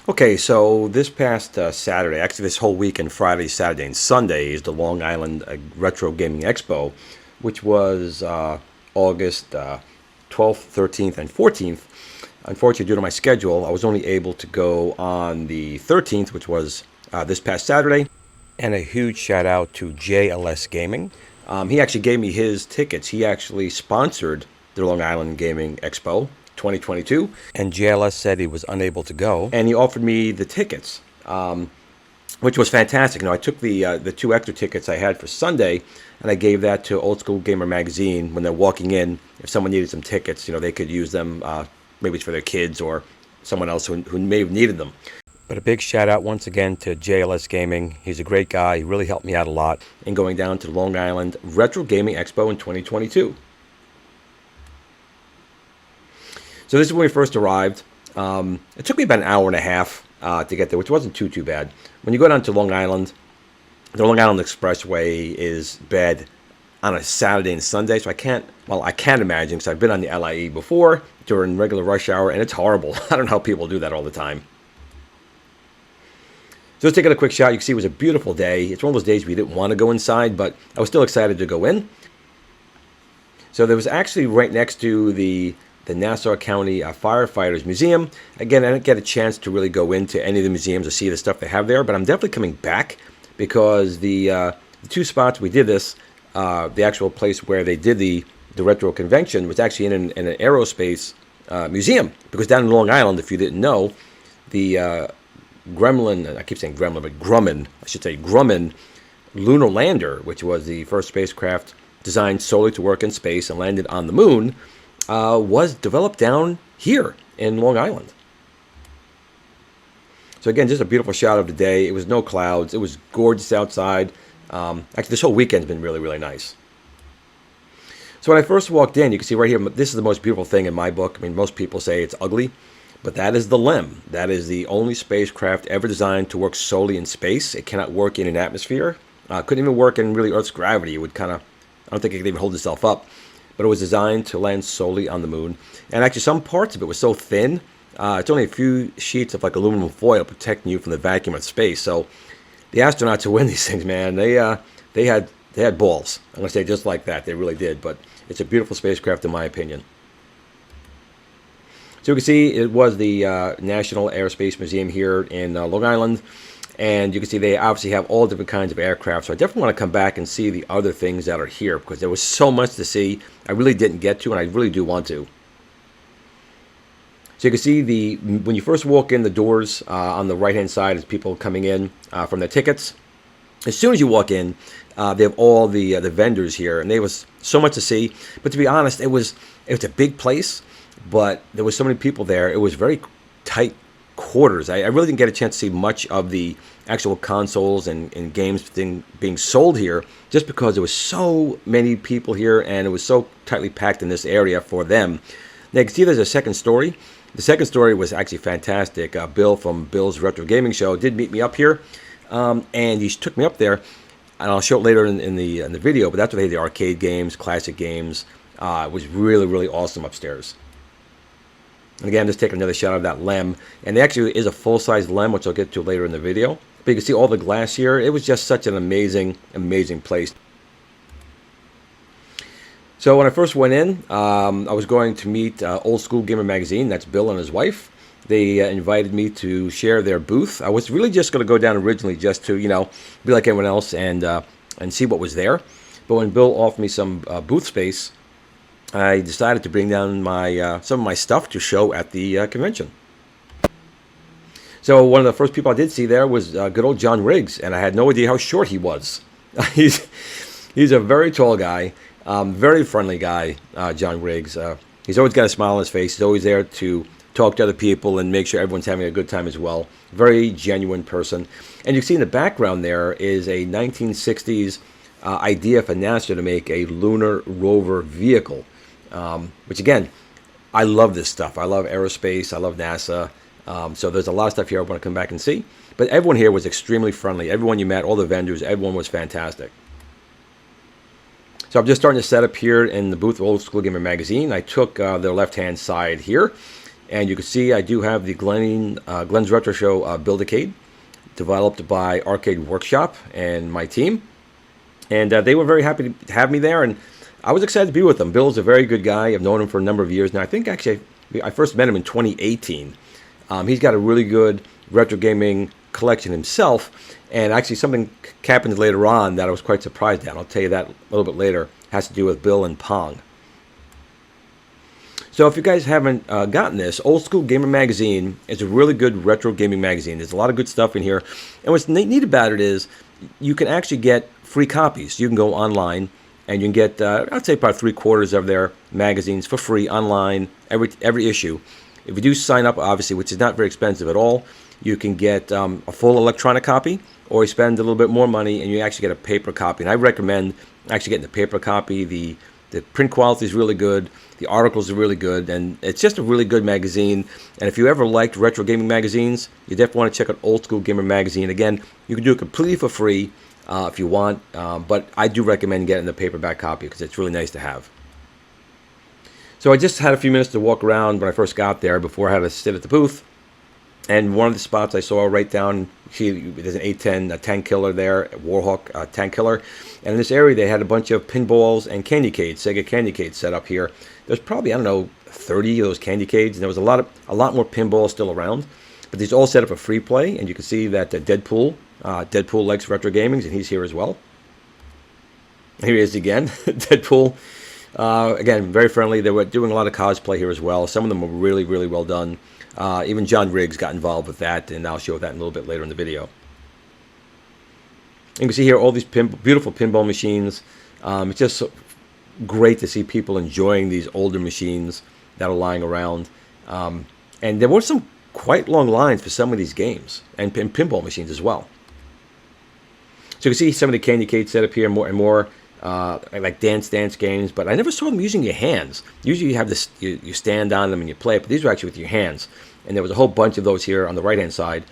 Okay, so this past Saturday, actually this whole weekend, Friday, Saturday, and Sunday, is the Long Island Retro Gaming Expo, which was August 12th, 13th, and 14th. Unfortunately, due to my schedule, I was only able to go on the 13th, which was this past Saturday. And a huge shout out to JLS Gaming. He actually gave me his tickets. He actually sponsored the Long Island Gaming Expo 2022, and JLS said he was unable to go, and he offered me the tickets, which was fantastic. You know, I took the two extra tickets I had for Sunday, and I gave that to Old School Gamer magazine when they're walking in. If someone needed some tickets, you know, they could use them. Maybe it's for their kids or someone else who may have needed them. But a big shout out once again to JLS Gaming. He's a great guy. He really helped me out a lot in going down to the Long Island Retro Gaming Expo in 2022. So this is when we first arrived. It took me about an hour and a half to get there, which wasn't too bad. When you go down to Long Island, the Long Island Expressway is bad on a Saturday and Sunday, so I can't imagine, because I've been on the LIE before during regular rush hour, and it's horrible. I don't know how people do that all the time. So let's take a quick shot. You can see it was a beautiful day. It's one of those days we didn't want to go inside, but I was still excited to go in. So there was actually right next to the Nassau County Firefighters Museum. Again, I didn't get a chance to really go into any of the museums or see the stuff they have there, but I'm definitely coming back because the two spots we did this, the actual place where they did the retro convention was actually in an aerospace museum. Because down in Long Island, if you didn't know, the Gremlin, I keep saying Gremlin, but Grumman, I should say Grumman lunar lander, which was the first spacecraft designed solely to work in space and landed on the moon, was developed down here in Long Island. So again, just a beautiful shot of the day. It was no clouds. It was gorgeous outside. Actually, this whole weekend's been really nice. So when I first walked in, you can see right here, this is the most beautiful thing in my book. I mean, most people say it's ugly, but that is the LEM. That is the only spacecraft ever designed to work solely in space. It cannot work in an atmosphere. Couldn't even work in really Earth's gravity. It would kind of, I don't think it could even hold itself up. But it was designed to land solely on the moon. And actually some parts of it were so thin, it's only a few sheets of like aluminum foil protecting you from the vacuum of space. So the astronauts who win these things, man, they had balls. I'm going to say just like that. They really did. But it's a beautiful spacecraft in my opinion. So you can see it was the National Aerospace Museum here in Long Island. And you can see they obviously have all different kinds of aircraft. So I definitely want to come back and see the other things that are here, because there was so much to see I really didn't get to, and I really do want to. So you can see when you first walk in the doors on the right-hand side is people coming in from their tickets. As soon as you walk in, they have all the vendors here, and there was so much to see. But to be honest, it was a big place, but there was so many people there. It was very tight quarters. I really didn't get a chance to see much of the actual consoles and games being sold here, just because there was so many people here and it was so tightly packed in this area for them. Now you can see there's a second story. The second story was actually fantastic. Bill from Bill's Retro Gaming Show did meet me up here, and he took me up there, and I'll show it later in the video, but that's where they had the arcade games, classic games. It was really awesome upstairs. And again, I'm just taking another shot of that LEM. And there actually is a full-size LEM, which I'll get to later in the video. But you can see all the glass here. It was just such an amazing place. So when I first went in, I was going to meet Old School Gamer magazine. That's Bill and his wife. They invited me to share their booth. I was really just going to go down originally just to, be like everyone else and see what was there. But when Bill offered me some booth space, I decided to bring down some of my stuff to show at the convention. So one of the first people I did see there was good old John Riggs, and I had no idea how short he was. He's a very tall guy, very friendly guy, John Riggs. He's always got a smile on his face. He's always there to talk to other people and make sure everyone's having a good time as well. Very genuine person. And you can see in the background there is a 1960s idea for NASA to make a lunar rover vehicle. Which again, I love this stuff. I love aerospace. I love NASA. So there's a lot of stuff here I want to come back and see. But everyone here was extremely friendly. Everyone you met, all the vendors, everyone was fantastic. So I'm just starting to set up here in the booth of Old School Gamer magazine. I took the left-hand side here. And you can see I do have the Glenn's Retro Show Build-A-Cade, developed by Arcade Workshop and my team. And they were very happy to have me there, and I was excited to be with them. Bill's a very good guy. I've known him for a number of years now. I think actually I first met him in 2018. He's got a really good retro gaming collection himself, and actually something happened later on that I was quite surprised at. I'll tell you that a little bit later. It has to do with Bill and PONG. So if you guys haven't gotten this, Old School Gamer Magazine is a really good retro gaming magazine. There's a lot of good stuff in here. And what's neat about it is you can actually get free copies. You can go online and you can get, I'd say about 3/4 of their magazines for free online, every issue. If you do sign up, obviously, which is not very expensive at all, you can get a full electronic copy, or you spend a little bit more money and you actually get a paper copy. And I recommend actually getting the paper copy. The print quality is really good. The articles are really good, and it's just a really good magazine. And if you ever liked retro gaming magazines, you definitely want to check out Old School Gamer Magazine. Again, you can do it completely for free if you want, but I do recommend getting the paperback copy because it's really nice to have. So I just had a few minutes to walk around when I first got there before I had to sit at the booth. And one of the spots I saw right down, there's an 810 a tank killer there, a Warhawk tank killer. And in this area, they had a bunch of pinballs and candy-cades, Sega candy-cades set up here. There's probably, I don't know, 30 of those candy-cades. And there was a lot more pinballs still around. But these all set up for free play. And you can see that Deadpool likes retro gamings, and he's here as well. Here he is again, Deadpool. Again, very friendly. They were doing a lot of cosplay here as well. Some of them were really, really well done. Even John Riggs got involved with that, and I'll show that in a little bit later in the video. You can see here all these beautiful pinball machines. It's just so great to see people enjoying these older machines that are lying around. And there were some quite long lines for some of these games, and pinball machines as well. So you can see some of the candy-cades set up here, more and more like dance games, but I never saw them using your hands. Usually you have this, you stand on them and you play it, but these were actually with your hands. And there was a whole bunch of those here on the right-hand side.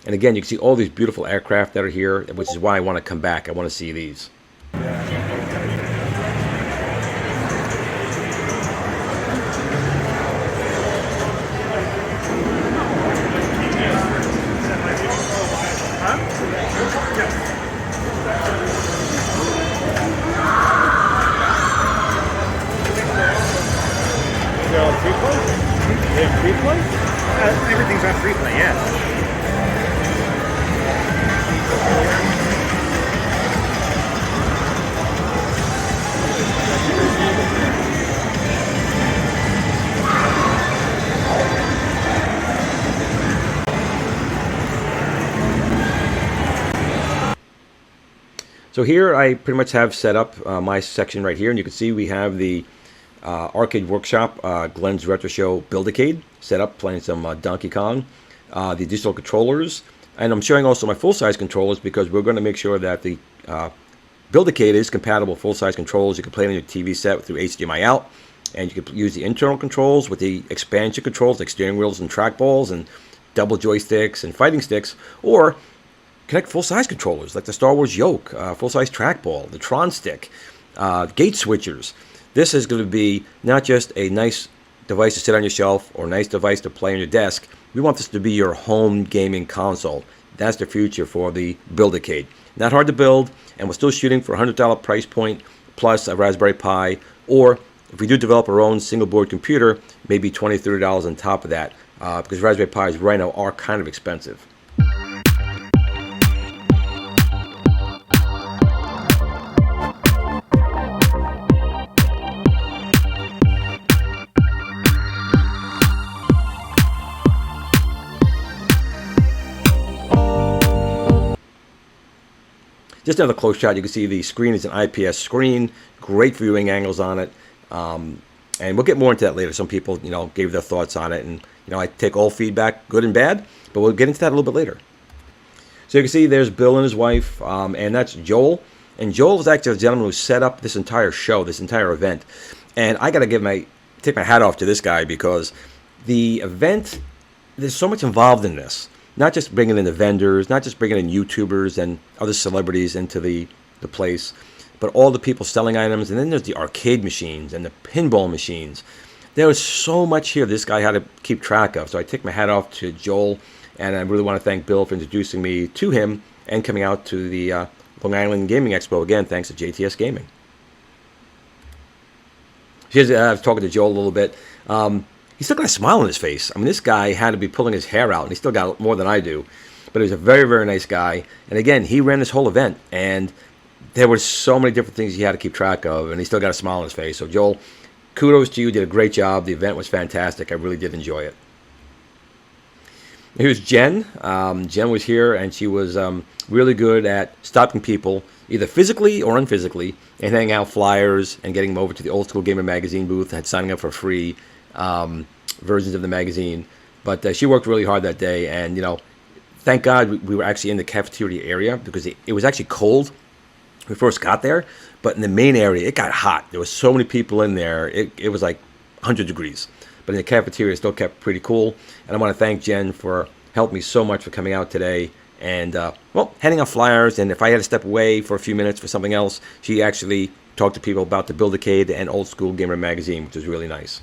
And again, you can see all these beautiful aircraft that are here, which is why I want to come back. I want to see these. Everything's on free play, yes. So here I pretty much have set up my section right here, and you can see we have the Arcade Workshop Glenn's Retro Show Build-A-Cade set up, playing some Donkey Kong, the digital controllers, and I'm showing also my full-size controllers because we're going to make sure that the Build-A-Cade is compatible with full-size controls. You can play it on your TV set through HDMI out, and you can use the internal controls with the expansion controls like steering wheels and trackballs and double joysticks and fighting sticks, or connect full-size controllers like the Star Wars yoke, full-size trackball, the Tron stick, gate switchers. This is going to be not just a nice device to sit on your shelf or a nice device to play on your desk. We want this to be your home gaming console. That's the future for the Build-A-Cade. Not hard to build, and we're still shooting for a $100 price point plus a Raspberry Pi, or if we do develop our own single board computer, maybe $20, $30 on top of that, because Raspberry Pis right now are kind of expensive. Just another close shot, you can see the screen is an IPS screen, great viewing angles on it, and we'll get more into that later. Some people, gave their thoughts on it, and I take all feedback, good and bad, but we'll get into that a little bit later. So you can see there's Bill and his wife, and that's Joel. And Joel is actually the gentleman who set up this entire show, this entire event. And I got to take my hat off to this guy because the event, there's so much involved in this. Not just bringing in the vendors, not just bringing in YouTubers and other celebrities into the place, but all the people selling items. And then there's the arcade machines and the pinball machines. there was so much here this guy had to keep track of. So I take my hat off to Joel, and I really want to thank Bill for introducing me to him and coming out to the Long Island Gaming Expo again, thanks to JLS Gaming. I was talking to Joel a little bit. He's still got a smile on his face. I mean, this guy had to be pulling his hair out, and he still got more than I do. But he was a very, very nice guy. And again, he ran this whole event, and there were so many different things he had to keep track of, and he still got a smile on his face. So, Joel, kudos to you. You did a great job. The event was fantastic. I really did enjoy it. Here's Jen. Jen was here, and she was really good at stopping people, either physically or unphysically, and handing out flyers and getting them over to the Old School Gamer magazine booth and signing up for free versions of the magazine. But she worked really hard that day, and, you know, thank God we were actually in the cafeteria area because it was actually cold when we first got there. But in the main area, it got hot. There was so many people in there. It was like 100 degrees. But in the cafeteria, it still kept pretty cool. And I want to thank Jen for helping me so much for coming out today and, well, handing out flyers. And if I had to step away for a few minutes for something else, she actually talked to people about the Build-A-Cade and Old School Gamer magazine, which was really nice.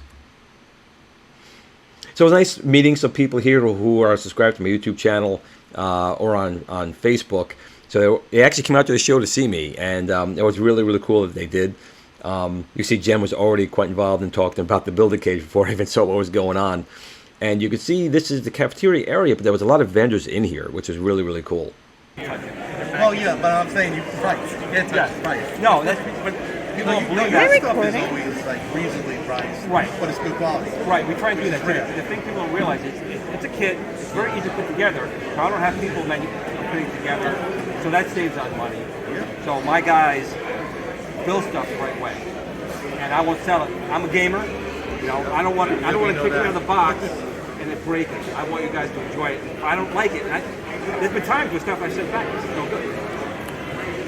So it was nice meeting some people here who are subscribed to my YouTube channel or on Facebook. So they actually came out to the show to see me, and it was really, really cool that they did. You see Jen was already quite involved in talking about the Build-A-Cade before I even saw what was going on. And you could see this is the cafeteria area, but there was a lot of vendors in here, which was really, really cool. Well, yeah, but I'm saying you price. You can't touch price. No, that's but people don't believe that. Stuff is always like reasonably priced. Right. But it's good quality. Right, we try and do that too. The thing people don't realize is it's a kit. It's very easy to put together. So I don't have people putting it together, so that saves on money. Yeah. So my guys build stuff the right way, and I won't sell it. I'm a gamer. You know, I don't want to take it out of the box and then break it. I want you guys to enjoy it. If I don't like it, there's been times where stuff I sent back, this is no good.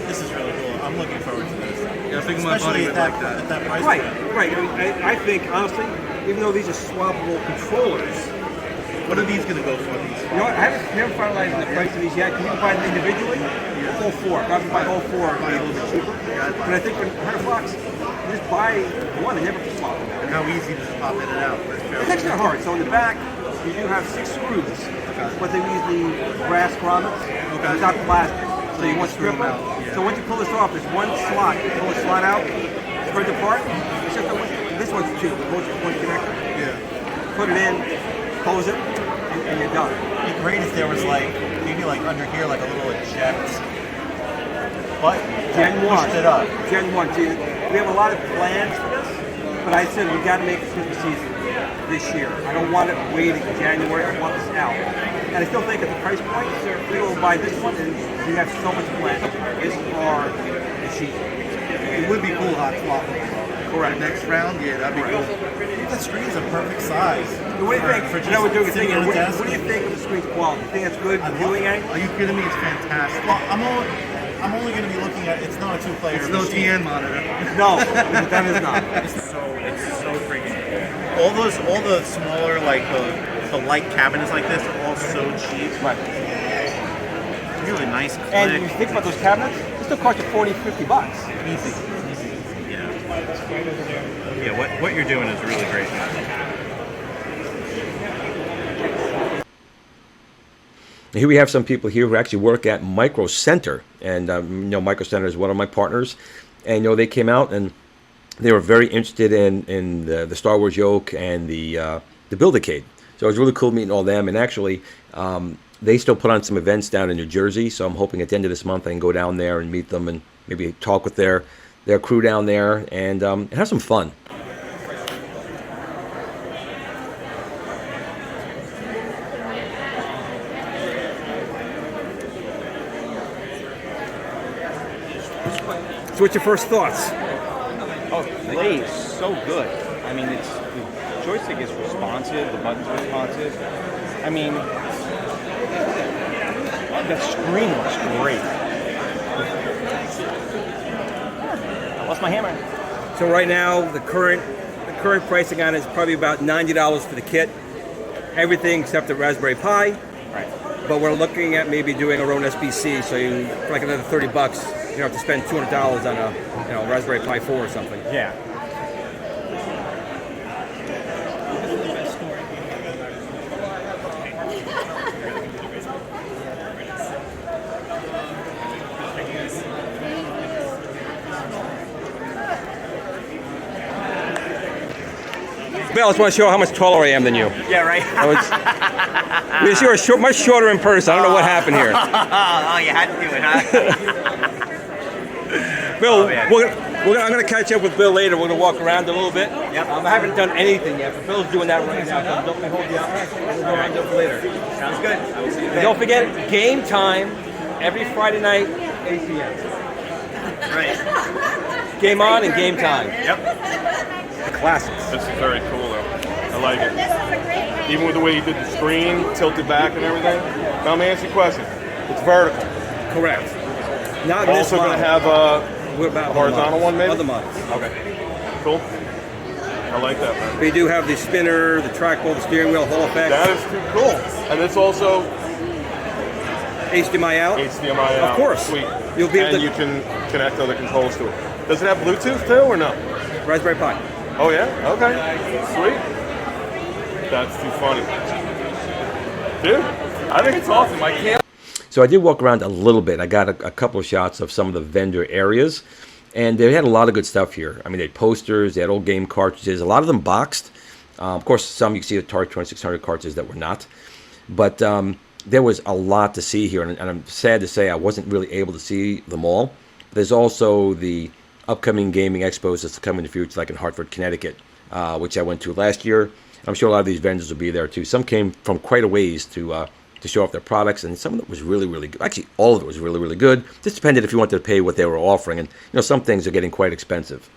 This is really cool. I'm looking forward to this. Yeah, I think my buddy would like that. At that price Right, point. right. I think, honestly, even though these are swappable controllers, What are these going to go for? These? you know what, I haven't finalized the price of these yet. Can you buy them individually? All four. If I can buy all four, it'd be a little bit cheaper. But I think for $100, you just buy one and never swap them. And how easy does it pop in and out? It's actually not hard. So in the back, you do have 6 screws, but they use the brass grommets. It's not plastic, so you want to strip them out. Yeah. So once you pull this off, there's one slot. You pull the slot out, spread it apart. It's just this one's 2. One connector. Yeah. Put it in, close it, and you're done. It'd be great if there was like maybe like under here like a little eject button. Gen 1. Pushed it up. Gen 1. See, we have a lot of plans for this, but I said we got to make it Christmas season this year. I don't want it waiting January. I want this out. And I still think at the price point, people will buy this one, and we have so much planned. This are the sheet. It would be cool hot swapping. Correct. Next round, yeah, that'd be cool. The screen's a perfect size. What do you think? For You know, we're doing a sitting thing. at a What desk. do you think of the screen's quality? You think it's good? The viewing angle? Are you kidding me? It's fantastic. Well, I'm only going to be looking at. It's not a 2-player. It's no machine. TN monitor. No, that is not. It's so freaking. All the smaller like the light cabinets like this are all so cheap. Right. Really nice click. And you think about those cabinets, they still cost you $40, $50. Easy. Yeah, what you're doing is really great. Here we have some people here who actually work at Micro Center, and you know, Micro Center is one of my partners, and you know, they came out and they were very interested in the Star Wars yoke and the Build-A-Cade. So it was really cool meeting all them, and actually they still put on some events down in New Jersey, so I'm hoping at the end of this month I can go down there and meet them and maybe talk with their crew down there and have some fun. So what's your first thoughts? Oh, the game is so good. I mean, the joystick is responsive, the button's responsive. I mean, the screen looks great. I lost my hammer. So right now, the current pricing on it is probably about $90 for the kit. Everything except the Raspberry Pi. Right. But we're looking at maybe doing our own SBC, so you for like another $30, you don't have to spend $200 on a Raspberry Pi 4 or something. Yeah. Bill, I just want to show how much taller I am than you. Yeah, right. You were much shorter in person. I don't know what happened here. Oh, you had to do it, huh? Bill, Oh, yeah. I'm going to catch up with Bill later. We're going to walk around a little bit. Yep. I haven't done anything yet, but Bill's doing that right now. So don't let me hold you up. We'll go around up later. Sounds good. I will see you And then. don't forget, game time every Friday night, 8 p.m. Right. Game on and game time. Yep. The classics. This is very cool, though. I like it. Even with the way you did the screen, tilted back and everything. Now, let me ask you a question. It's vertical. Correct. Not this Also going to model. have What about a horizontal one, maybe? Other models. Okay. Cool. I like that, man. We do have the spinner, the trackball, the steering wheel, Hall effect, That is too cool. And it's also HDMI out. HDMI out. Of course. Sweet. You'll be able and to- you can connect other controls to it. Does it have Bluetooth too, or no? Raspberry Pi. Oh yeah. Okay. Sweet. That's too funny, dude. I think it's awesome. I can't. So I did walk around a little bit. I got a couple of shots of some of the vendor areas, and they had a lot of good stuff here. I mean, they had posters, they had old game cartridges, a lot of them boxed. Of course, some you can see the Atari 2600 cartridges that were not. But there was a lot to see here, and I'm sad to say I wasn't really able to see them all. There's also the upcoming gaming expos that's coming in the future, like in Hartford, Connecticut, which I went to last year. I'm sure a lot of these vendors will be there too. Some came from quite a ways to show off their products, and some of it was really, really good. Actually, all of it was really, really good. Just depended if you wanted to pay what they were offering, and some things are getting quite expensive.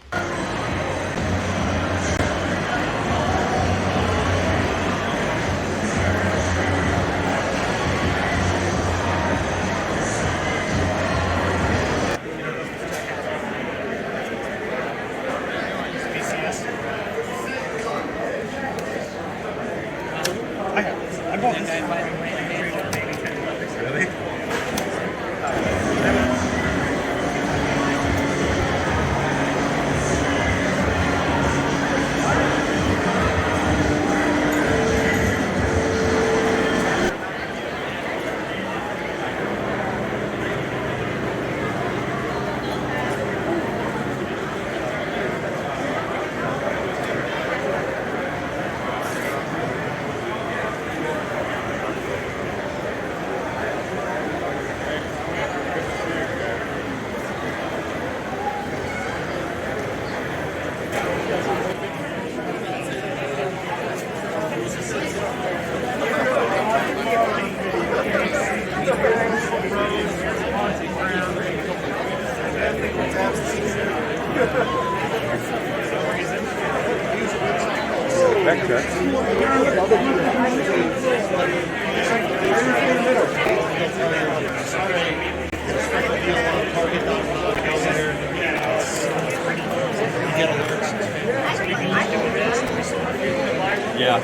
Yeah.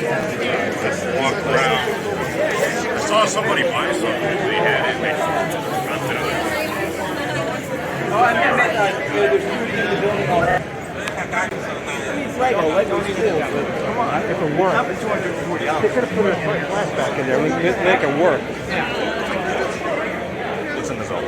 Walked around. I saw somebody buy something. They had it. They got to it. It's in the zone.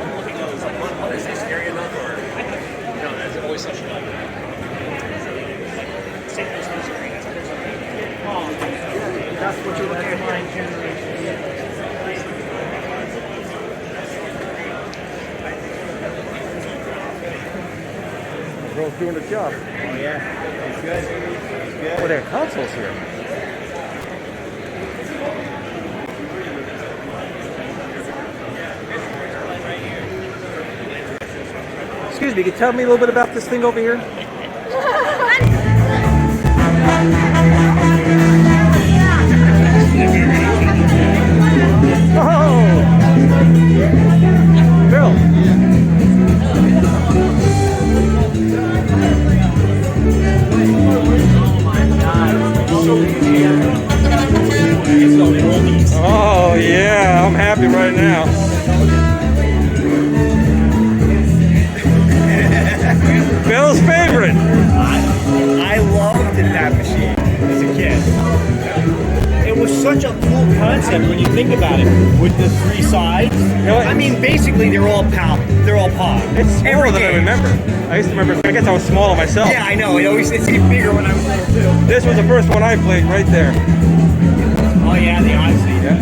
Girl's doing a job. Oh, yeah. It's good. It's good. Oh, there are consoles here. Excuse me, can you tell me a little bit about this thing over here? Oh! Bill! Oh yeah, I'm happy right now. Bill's favorite. such a cool concept when you think about it, with the 3 sides. I mean, basically they're all PONG. They're all PONG. It's smaller than I remember. I used to remember. I guess I was smaller myself. Yeah, I know. It seemed bigger when I was little too. This was the first one I played right there. Oh yeah, the Odyssey. Yeah.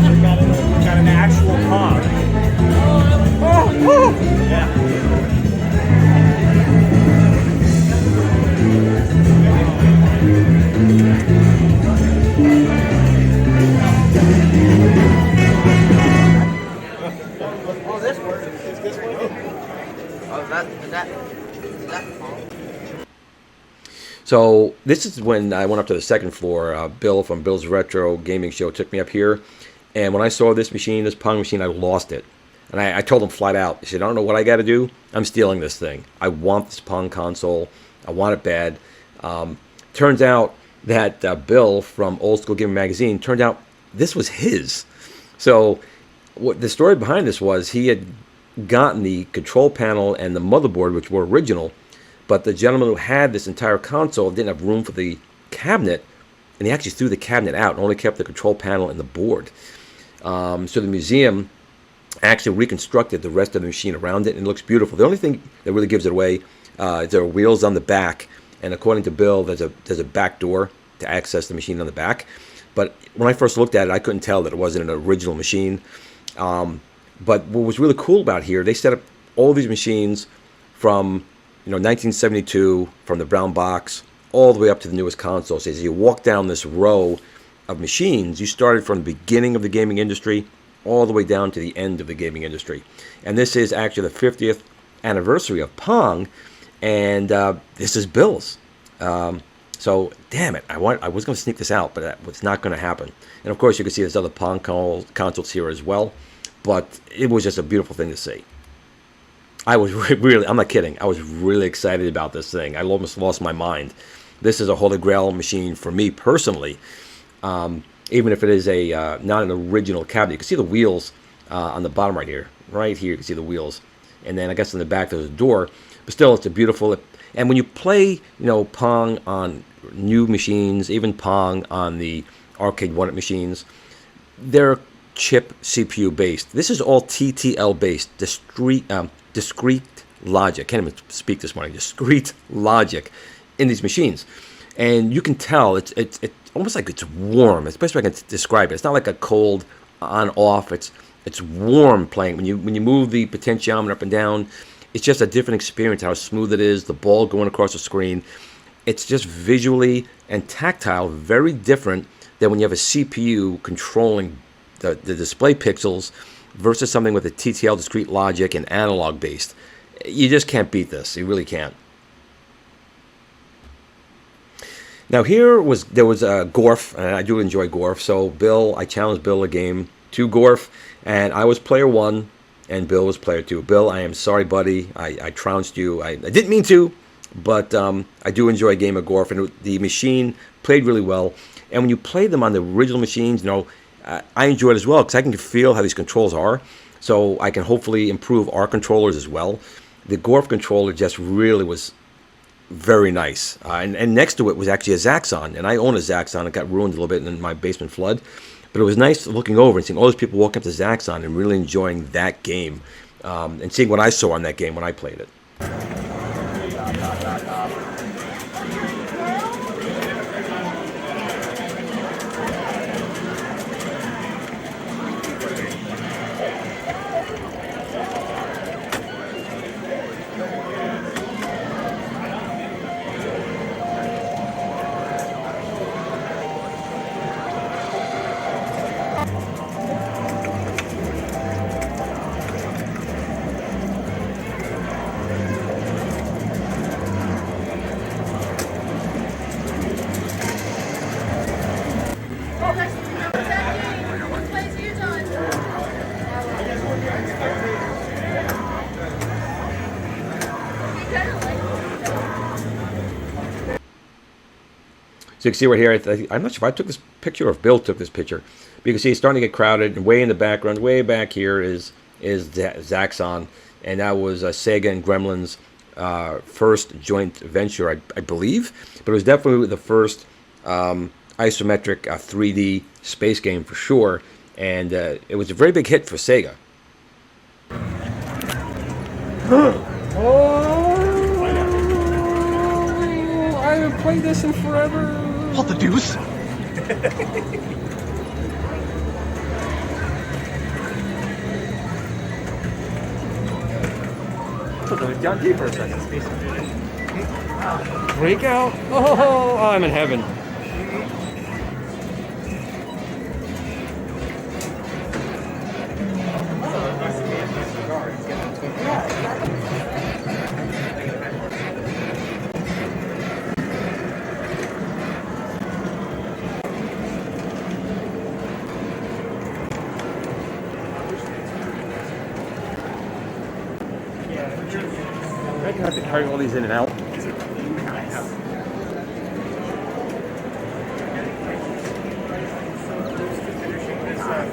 We got an actual PONG. Oh, Yeah. Oh, this works. Is this working? Oh, is that So this is when I went up to the second floor. Bill from Bill's Retro Gaming Show took me up here, and when I saw this machine, this PONG machine, I lost it. And I told him flat out, I said, I don't know what I got to do. I'm stealing this thing. I want this PONG console. I want it bad. Turns out that Bill from Old School Gaming Magazine, turned out this was his. So what the story behind this was, he had gotten the control panel and the motherboard, which were original, but the gentleman who had this entire console didn't have room for the cabinet, and he actually threw the cabinet out and only kept the control panel and the board. So the museum actually reconstructed the rest of the machine around it, and it looks beautiful. The only thing that really gives it away is there are wheels on the back, and according to Bill, there's a back door to access the machine on the back. But when I first looked at it, I couldn't tell that it wasn't an original machine. But what was really cool about here, they set up all these machines from 1972, from the brown box all the way up to the newest console. So as you walk down this row of machines, you started from the beginning of the gaming industry all the way down to the end of the gaming industry. And this is actually the 50th anniversary of PONG, and this is Bill's. So damn it, I was going to sneak this out, but that was not going to happen. And of course, you can see there's other PONG consoles here as well. But it was just a beautiful thing to see. I was really, I'm not kidding, I was really excited about this thing. I almost lost my mind. This is a holy grail machine for me personally. Even if it is a not an original cabinet. You can see the wheels on the bottom right here. Right here you can see the wheels. And then I guess in the back there's a door. But still, it's a beautiful... And when you play, PONG on new machines, even PONG on the Arcade One Up machines, they're chip CPU based. This is all TTL based, discrete logic. Can't even speak this morning. Discrete logic in these machines, and you can tell it's almost like it's warm. It's the best way I can describe it. It's not like a cold on off. It's warm playing when you move the potentiometer up and down. It's just a different experience. How smooth it is. The ball going across the screen. It's just visually and tactile very different than when you have a CPU controlling the display pixels versus something with a TTL, discrete logic, and analog based. You just can't beat this. You really can't. Now there was Gorf, and I do enjoy Gorf. So I challenged Bill a game to Gorf, and I was player 1, and Bill was player 2. Bill, I am sorry, buddy. I trounced you. I didn't mean to, but I do enjoy a game of Gorf, and the machine played really well. And when you play them on the original machines, I enjoy it as well because I can feel how these controls are, so I can hopefully improve our controllers as well. The Gorf controller just really was very nice, and next to it was actually a Zaxxon, and I own a Zaxxon. It got ruined a little bit in my basement flood, but it was nice looking over and seeing all those people walking up to Zaxxon and really enjoying that game, and seeing what I saw on that game when I played it. So you can see right here, I'm not sure if I took this picture or if Bill took this picture. But you can see it's starting to get crowded, and way in the background, way back here is Zaxxon, and that was Sega and Gremlin's first joint venture, I believe. But it was definitely the first isometric 3D space game for sure, and it was a very big hit for Sega. I haven't played this in forever. What the deuce? Down deeper a second. Breakout? Oh, I'm in heaven. I have to carry all these in and out.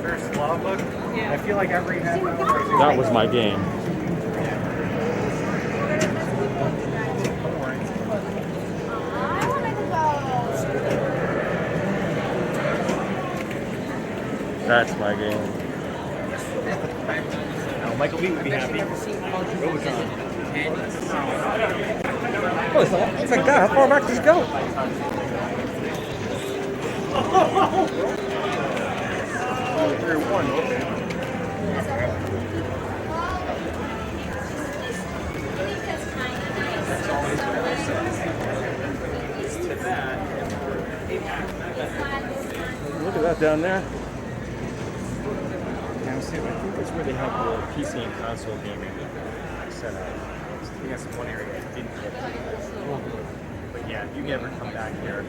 First logbook. I feel like every half hour. That was my game. That's my game. Michael B would be happy. Oh, it's like that. How far back does it go? Look at that down there. I think that's where they have the PC and console gaming set up. I think that's one area that didn't get. But yeah, if you ever come back here,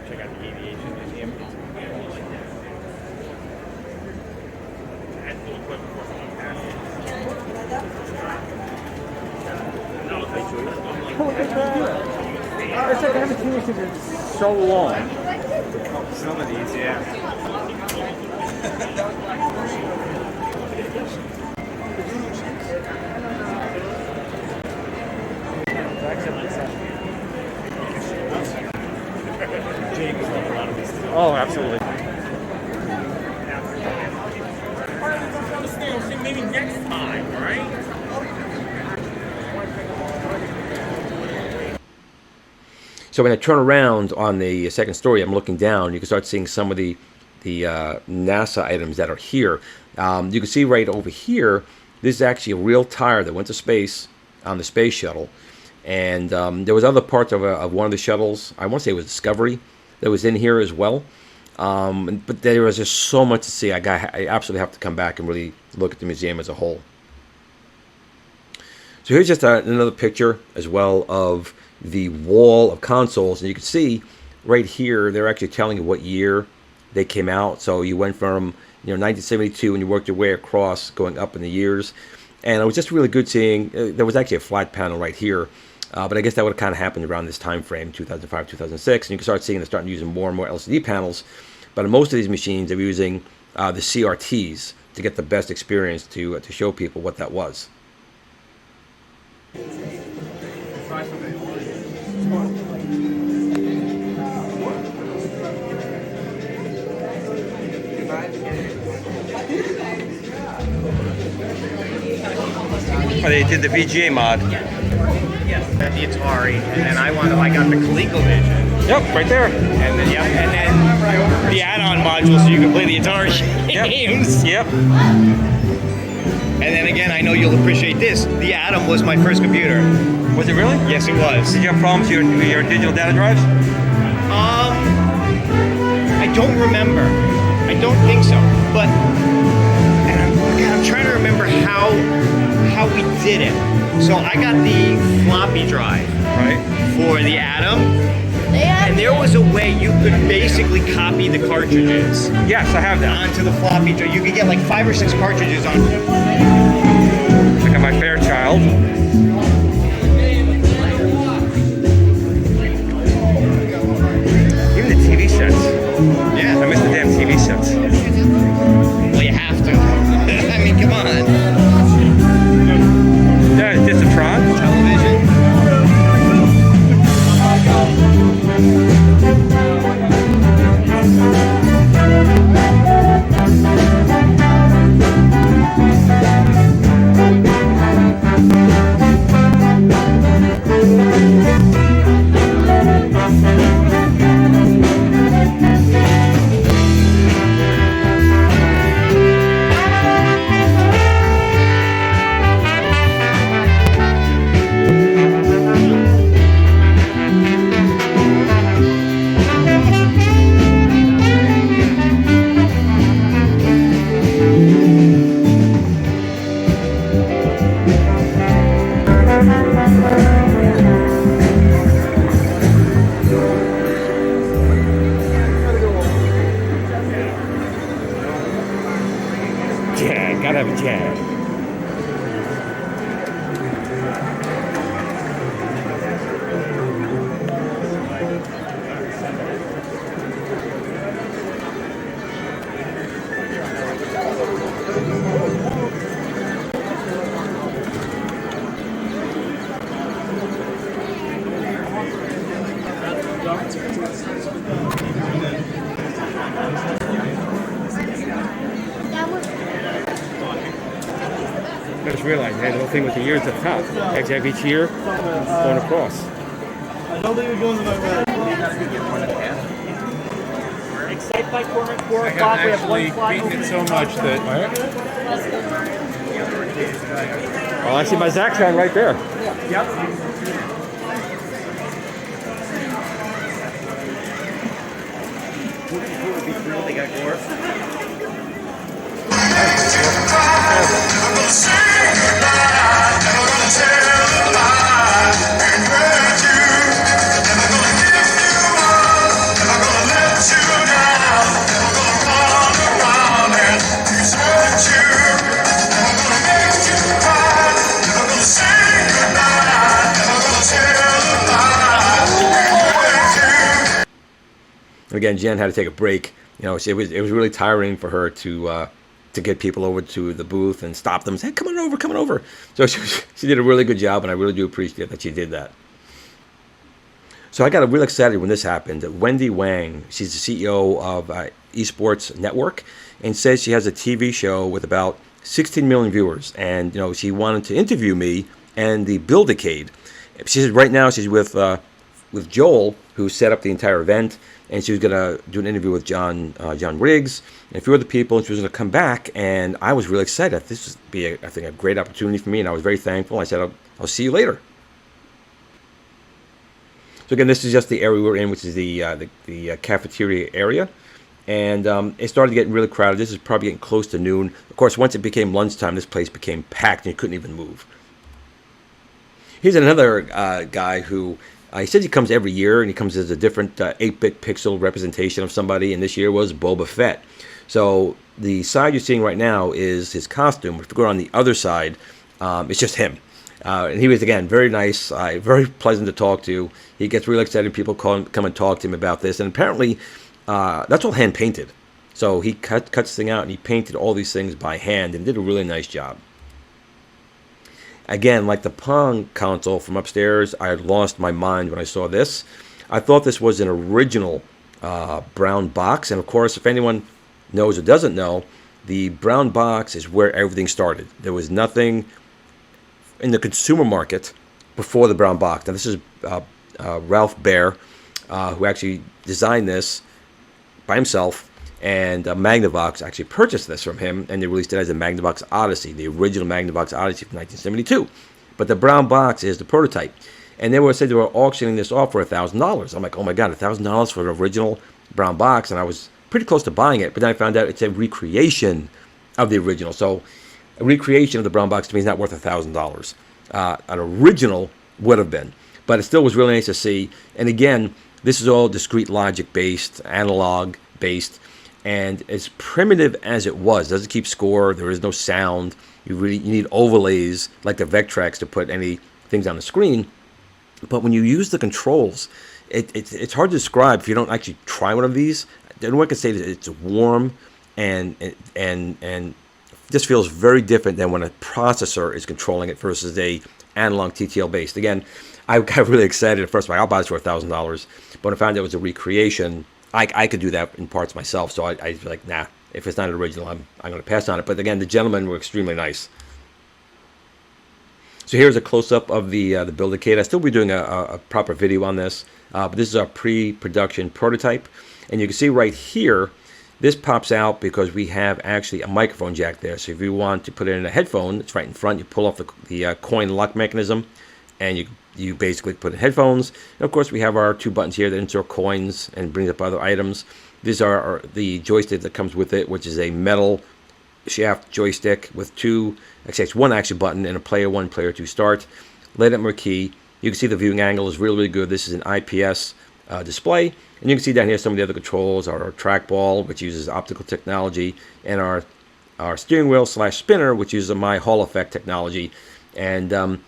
check out the aviation museum. It's really like that. And the equipment was fantastic. Look at that! It's like I haven't seen this in so long. Some of these, yeah. Oh, absolutely. Maybe next time, right? So when I turn around on the second story, I'm looking down. You can start seeing some of the NASA items that are here. You can see right over here, this is actually a real tire that went to space on the space shuttle. And there was other parts of one of the shuttles. I want to say it was Discovery that was in here as well. But there was just so much to see. I absolutely have to come back and really look at the museum as a whole. So here's just another picture as well of the wall of consoles, and you can see right here they're actually telling you what year they came out. So you went from 1972 and you worked your way across, going up in the years, and it was just really good seeing. There was actually a flat panel right here, but I guess that would have kind of happened around this time frame, 2005, 2006, and you can start seeing they're starting using more and more LCD panels. But on most of these machines, they're using the CRTs to get the best experience to show people what that was. Oh, they did the VGA mod. At the Atari, and then I got the ColecoVision. Yep, right there. And then and then the add-on module so you can play the Atari games. Yep. And then again, I know you'll appreciate this. The Atom was my first computer. Was it really? Yes, it was. Did you have problems with your digital data drives? I don't remember. I don't think so. But I'm trying to remember how we did it. So I got the floppy drive, Right. for the Atom. And there was a way you could basically copy the cartridges Yes, I have that. onto the floppy drive. You could get like 5 or 6 cartridges on. I got my Fairchild. Even the TV sets. Yeah. I miss the damn TV sets. Well, you have to. I mean, come on. Yeah, Discitron. Television. Jag, gotta have a jag. I just realized, hey, the little thing with the ears at the top. I actually have each ear going across. I don't think you're going the right way. Excite by corner 4 o'clock. We have one slot open. so much that Oh, I see my Zach sign right there. They got gore. Again, Jen had to take a break. You know, it was really tiring for her to get people over to the booth and stop them and say, hey, come on over. So she did a really good job, and I really do appreciate that she did that. So I got real excited when this happened. Wendy Wang, she's the CEO of Esports Network, and says she has a TV show with about 16 million viewers. And, you know, she wanted to interview me and the Build-A-Cade. She said right now she's with Joel, who set up the entire event, and she was going to do an interview with John Riggs and a few other people, and she was going to come back, and I was really excited. This would be, I think, a great opportunity for me, and I was very thankful. I said, I'll see you later. So again, this is just the area we're in, which is the cafeteria area, and it started getting really crowded. This is probably getting close to noon. Of course, once it became lunchtime, this place became packed, and you couldn't even move. Here's another guy who... he says he comes every year, and he comes as a different 8-bit pixel representation of somebody, and this year was Boba Fett. So the side you're seeing right now is his costume. If you go on the other side, it's just him. And he was, again, very nice, very pleasant to talk to. He gets really excited. People come and talk to him about this. And apparently, that's all hand-painted. So he cuts the thing out, and he painted all these things by hand and did a really nice job. Again, like the PONG console from upstairs, I had lost my mind when I saw this. I thought this was an original brown box. And, of course, if anyone knows or doesn't know, the brown box is where everything started. There was nothing in the consumer market before the brown box. Now, this is Ralph Baer, who actually designed this by himself. And Magnavox actually purchased this from him, and they released it as a Magnavox Odyssey, the original Magnavox Odyssey from 1972. But the brown box is the prototype. And they said they were auctioning this off for $1,000. I'm like, oh my God, $1,000 for an original brown box? And I was pretty close to buying it, but then I found out it's a recreation of the original. So a recreation of the brown box to me is not worth $1,000. An original would have been. But it still was really nice to see. And again, this is all discrete logic based, analog based. And as primitive as it was, doesn't keep score, there is no sound. You need overlays like the Vectrex to put any things on the screen. But when you use the controls, it's hard to describe if you don't actually try one of these. One can say that it's warm and this feels very different than when a processor is controlling it versus a analog TTL based. Again, I got really excited at first. I'll buy this for $1,000. But when I found out it was a recreation, I could do that in parts myself, so I was like, nah, if it's not an original, I'm going to pass on it. But again, the gentlemen were extremely nice. So here's a close-up of the Build-A-Cade. I'll still be doing a proper video on this, but this is our pre-production prototype. And you can see right here, this pops out because we have actually a microphone jack there. So if you want to put it in a headphone, it's right in front. You pull off the coin lock mechanism, and you you basically put in headphones. And of course, we have our 2 buttons here that insert coins and brings up other items. These are the joystick that comes with it, which is a metal shaft joystick with 2, actually it's 1 action button and a player 1, player 2 start. Light up marquee. You can see the viewing angle is really, really good. This is an IPS display. And you can see down here some of the other controls, our trackball, which uses optical technology, and our steering wheel / spinner, which uses my Hall effect technology. And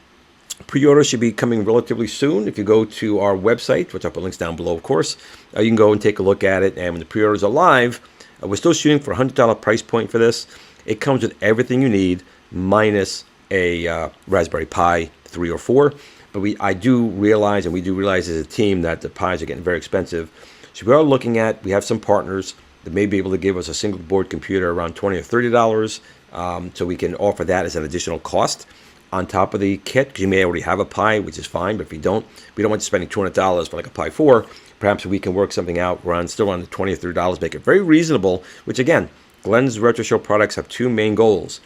pre-order should be coming relatively soon. If you go to our website, which I'll put links down below, of course, you can go and take a look at it. And when the pre-orders are live, we're still shooting for a $100 price point for this. It comes with everything you need, minus a Raspberry Pi 3 or 4. But I do realize, and we do realize as a team, that the Pis are getting very expensive. So we are looking at, we have some partners that may be able to give us a single board computer around $20 or $30. So we can offer that as an additional cost on top of the kit, because you may already have a Pi, which is fine. But if you don't, we don't want you spending $200 for like a Pi 4. Perhaps we can work something out still on the $20 or $30, make it very reasonable, which again, Glenn's Retro Show products have 2 main goals: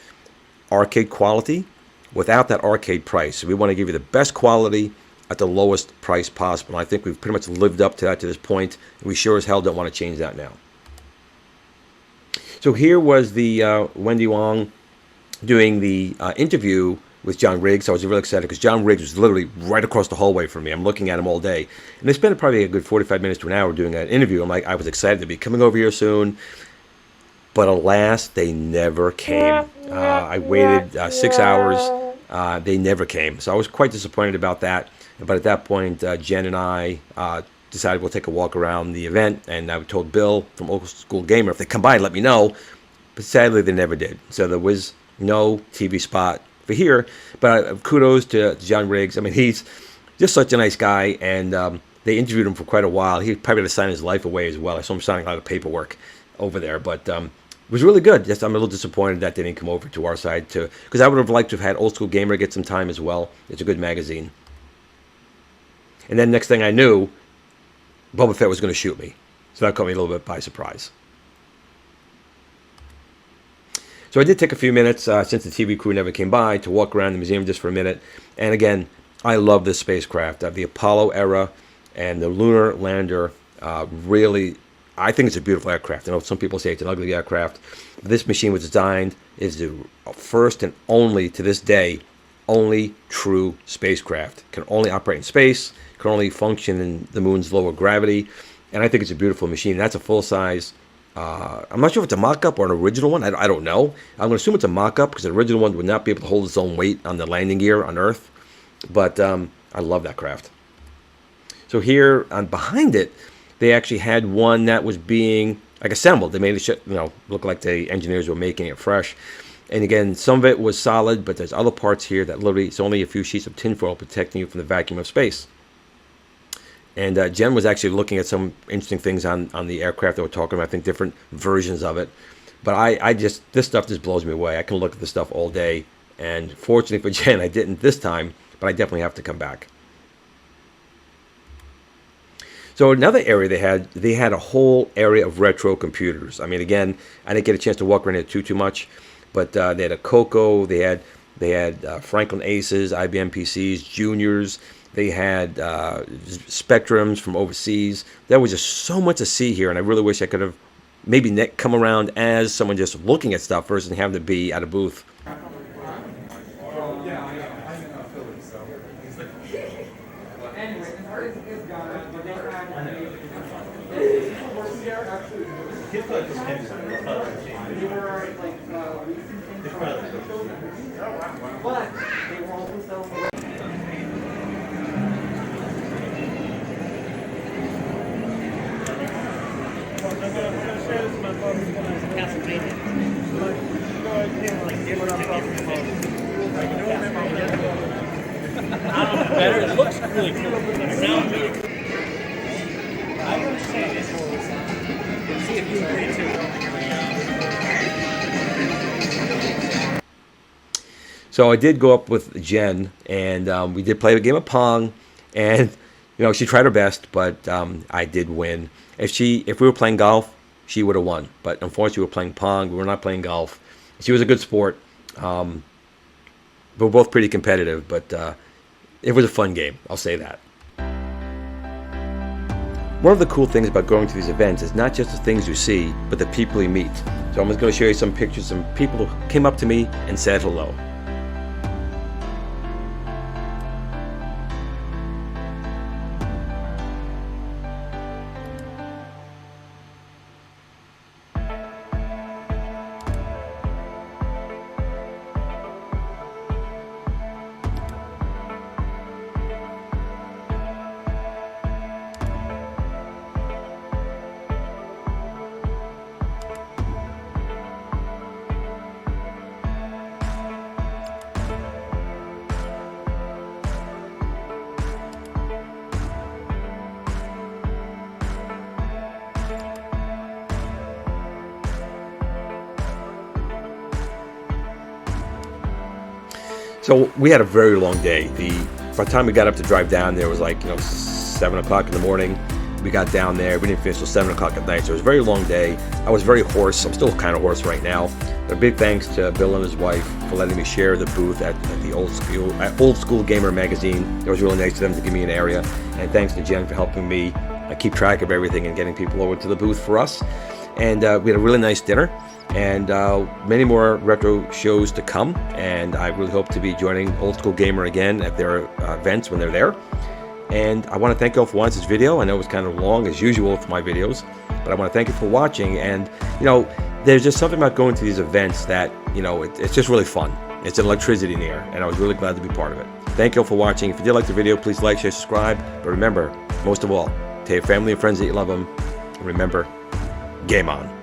arcade quality without that arcade price. So we want to give you the best quality at the lowest price possible. And I think we've pretty much lived up to that to this point, and we sure as hell don't want to change that now. So here was the Wendy Wong doing the interview with John Riggs. I was really excited because John Riggs was literally right across the hallway from me. I'm looking at him all day. And they spent probably a good 45 minutes to an hour doing an interview. I was excited to be coming over here soon. But alas, they never came. I waited 6 hours. They never came. So I was quite disappointed about that. But at that point, Jen and I decided we'll take a walk around the event. And I told Bill from Old School Gamer, if they come by, let me know. But sadly, they never did. So there was no TV spot for here. But kudos to John Riggs. I mean, he's just such a nice guy. And they interviewed him for quite a while. He probably had to sign his life away as well. I saw him signing a lot of paperwork over there. But it was really good. Just I'm a little disappointed that they didn't come over to our side too, because I would have liked to have had Old School Gamer get some time as well. It's a good magazine. And then next thing I knew, Boba Fett was going to shoot me. So that caught me a little bit by surprise. So I did take a few minutes, since the TV crew never came by, to walk around the museum just for a minute. And again, I love this spacecraft. The Apollo era and the lunar lander really, I think it's a beautiful aircraft. I know some people say it's an ugly aircraft. This machine was designed, is the first and only, to this day, only true spacecraft. Can only operate in space, can only function in the moon's lower gravity. And I think it's a beautiful machine. That's a full-size. I'm not sure if it's a mock-up or an original one. I don't know. I'm going to assume it's a mock-up because the original one would not be able to hold its own weight on the landing gear on Earth. But I love that craft. So here, behind it, they actually had one that was being assembled. They made it, look like the engineers were making it fresh. And again, some of it was solid, but there's other parts here that literally, it's only a few sheets of tinfoil protecting you from the vacuum of space. And Jen was actually looking at some interesting things on the aircraft that we're talking about, I think different versions of it. But this stuff just blows me away. I can look at this stuff all day. And fortunately for Jen, I didn't this time, but I definitely have to come back. So another area they had a whole area of retro computers. I mean, again, I didn't get a chance to walk around it too much, but they had a Coco, they had Franklin Aces, IBM PCs, Juniors, they had Spectrums from overseas. There was just so much to see here, and I really wish I could have maybe come around as someone just looking at stuff versus having to be at a booth. Better. It looks really cool. It sounds really cool. I would say this will see if you agree to. So I did go up with Jen, and we did play a game of Pong, and she tried her best, but I did win. If we were playing golf, she would have won. But unfortunately, we were playing Pong. We were not playing golf. She was a good sport. We were both pretty competitive, but it was a fun game, I'll say that. One of the cool things about going to these events is not just the things you see, but the people you meet. So I'm just going to show you some pictures, some people who came up to me and said hello. So we had a very long day. By the time we got up to drive down there, it was like 7 o'clock in the morning. We got down there. We didn't finish till 7 o'clock at night. So it was a very long day. I was very hoarse. I'm still kind of hoarse right now. But a big thanks to Bill and his wife for letting me share the booth at the Old School Gamer magazine. It was really nice of them to give me an area. And thanks to Jen for helping me keep track of everything and getting people over to the booth for us. And we had a really nice dinner. And many more retro shows to come, and I really hope to be joining Old School Gamer again at their events when they're there. And I want to thank you all for watching this video. I know it was kind of long as usual for my videos, but I want to thank you for watching. And there's just something about going to these events that it's just really fun. It's an electricity in the air, and I was really glad to be part of it. Thank you all for watching. If you did like the video, please like, share, subscribe. But remember, most of all, tell your family and friends that you love them. And remember, game on.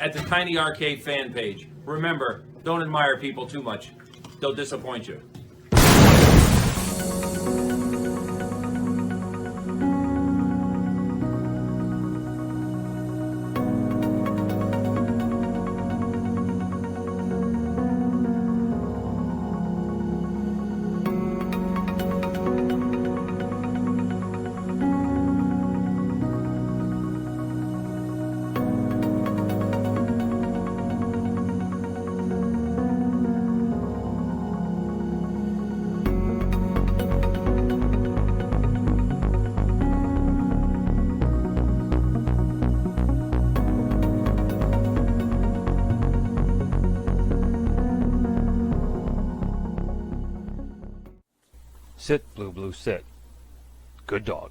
At the Tiny Arcade fan page. Remember, don't admire people too much. They'll disappoint you. Sit, Blue Blue, sit. Good dog.